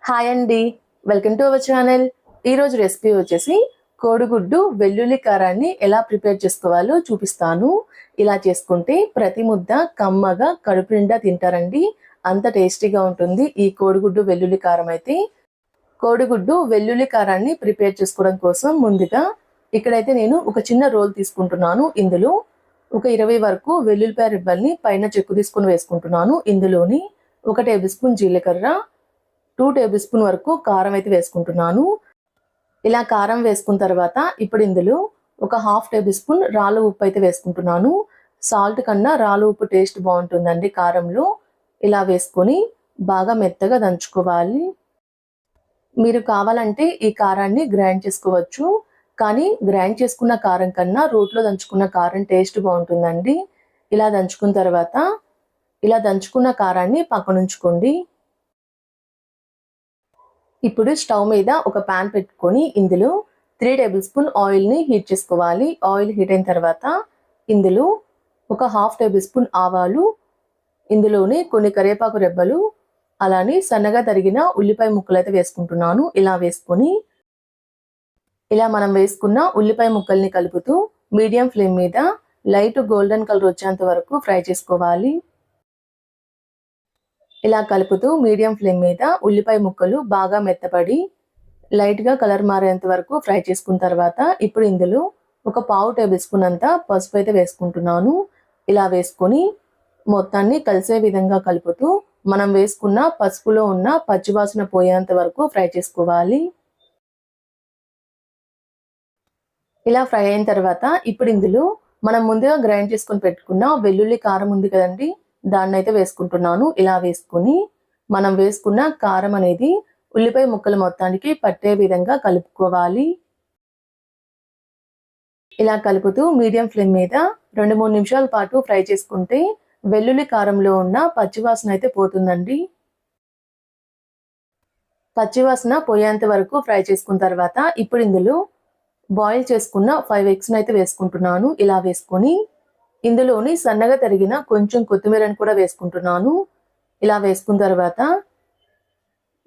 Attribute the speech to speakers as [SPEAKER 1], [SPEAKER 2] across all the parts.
[SPEAKER 1] Hi అండి, welcome to our channel. ఈరోజు recipe వచ్చేసి కోడిగుడ్డు వెల్లుల్లి కారాన్ని ఎలా ప్రిపేర్ చేసుకోవాలో చూపిస్తాను. ఇలా చేసుకుంటే ప్రతి ముద్ద కమ్మగా కడుపు నిండా తింటారండి. అంత టేస్టీగా ఉంటుంది ఈ కోడిగుడ్డు వెల్లుల్లి కారం అయితే. కోడిగుడ్డు వెల్లుల్లి కారాన్ని ప్రిపేర్ చేసుకోవడం కోసం ముందుగా ఇక్కడైతే నేను ఒక చిన్న రోల్ తీసుకుంటున్నాను. ఇందులో ఒక 20 వరకు వెల్లుల్లిపాయ రిబ్బల్ని పైన చెక్కు తీసుకుని వేసుకుంటున్నాను. ఇందులోని 1 టేబుల్ స్పూన్ జీలకర్ర, 2 టేబుల్ స్పూన్ వరకు కారం అయితే వేసుకుంటున్నాను. ఇలా కారం వేసుకున్న తర్వాత ఇప్పుడు ఇందులో ఒక 1/2 టేబుల్ స్పూన్ రాళ్ళ ఉప్పు అయితే వేసుకుంటున్నాను. సాల్ట్ కన్నా రాళ్ళ ఉప్పు టేస్ట్ బాగుంటుందండి కారంలో. ఇలా వేసుకొని బాగా మెత్తగా దంచుకోవాలి. మీరు కావాలంటే ఈ కారాన్ని గ్రైండ్ చేసుకోవచ్చు, కానీ గ్రైండ్ చేసుకున్న కారం కన్నా రోట్లో దంచుకున్న కారం టేస్ట్ బాగుంటుందండి. ఇలా దంచుకున్న తర్వాత ఇలా దంచుకున్న కారాన్ని పక్కనుంచుకోండి. ఇప్పుడు స్టవ్ మీద ఒక పాన్ పెట్టుకొని ఇందులో 3 టేబుల్ స్పూన్ ఆయిల్ని హీట్ చేసుకోవాలి. ఆయిల్ హీట్ అయిన తర్వాత ఇందులో ఒక 1/2 టేబుల్ స్పూన్ ఆవాలు, ఇందులోనే కొన్ని కరివేపాకు రెబ్బలు, అలానే సన్నగా తరిగిన ఉల్లిపాయ ముక్కలు అయితే వేసుకుంటున్నాను. ఇలా వేసుకొని ఇలా మనం వేసుకున్న ఉల్లిపాయ ముక్కల్ని కలుపుతూ మీడియం ఫ్లేమ్ మీద లైట్ గోల్డెన్ కలర్ వచ్చేంత వరకు ఫ్రై చేసుకోవాలి. ఇలా కలుపుతూ మీడియం ఫ్లేమ్ మీద ఉల్లిపాయ ముక్కలు బాగా మెత్తపడి లైట్గా కలర్ మారేంత వరకు ఫ్రై చేసుకున్న తర్వాత ఇప్పుడు ఇందులో ఒక 1/2 టేబుల్ స్పూన్ అంతా పసుపు అయితే వేసుకుంటున్నాను. ఇలా వేసుకొని మొత్తాన్ని కలిసే విధంగా కలుపుతూ మనం వేసుకున్న పసుపులో ఉన్న పచ్చివాసన పోయేంత వరకు ఫ్రై చేసుకోవాలి. ఇలా ఫ్రై అయిన తర్వాత ఇప్పుడు ఇందులో మనం ముందుగా గ్రైండ్ చేసుకొని పెట్టుకున్న వెల్లుల్లి కారం ఉంది కదండి, దాన్ని అయితే వేసుకుంటున్నాను. ఇలా వేసుకొని మనం వేసుకున్న కారం అనేది ఉల్లిపాయ ముక్కలు మొత్తానికి పట్టే విధంగా కలుపుకోవాలి. ఇలా కలుపుతూ మీడియం ఫ్లేమ్ మీద 2-3 నిమిషాల పాటు ఫ్రై చేసుకుంటే వెల్లుల్లి కారంలో ఉన్న పచ్చివాసన అయితే పోతుందండి. పచ్చివాసన పోయేంత వరకు ఫ్రై చేసుకున్న తర్వాత ఇప్పుడు ఇందులో బాయిల్ చేసుకున్న 5 ఎగ్స్ని అయితే వేసుకుంటున్నాను. ఇలా వేసుకొని ఇందులోని సన్నగా తరిగిన కొంచెం కొత్తిమీరని కూడా వేసుకుంటున్నాను. ఇలా వేసుకున్న తర్వాత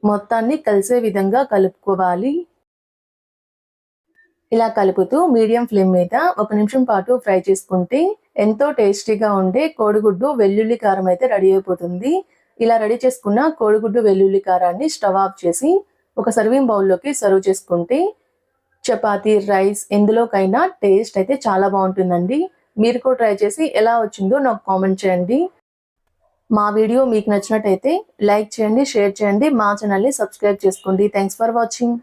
[SPEAKER 1] మొత్తాన్ని కలిసే విధంగా కలుపుకోవాలి. ఇలా కలుపుతూ మీడియం ఫ్లేమ్ మీద 1 నిమిషం పాటు ఫ్రై చేసుకుంటే ఎంతో టేస్టీగా ఉండే కోడిగుడ్డు వెల్లుల్లి కారం అయితే రెడీ అయిపోతుంది. ఇలా రెడీ చేసుకున్న కోడిగుడ్డు వెల్లుల్లి కారాన్ని స్టవ్ ఆఫ్ చేసి ఒక సర్వింగ్ బౌల్లోకి సర్వ్ చేసుకుంటే చపాతీ, రైస్ ఎందులోకైనా టేస్ట్ అయితే చాలా బాగుంటుందండి. మీరు కూడా ట్రై చేసి ఎలా వచ్చిందో నాకు కామెంట్ చేయండి. మా వీడియో మీకు నచ్చినట్టయితే లైక్ చేయండి, షేర్ చేయండి, మా ఛానల్ని సబ్స్క్రైబ్ చేసుకోండి. Thanks for watching.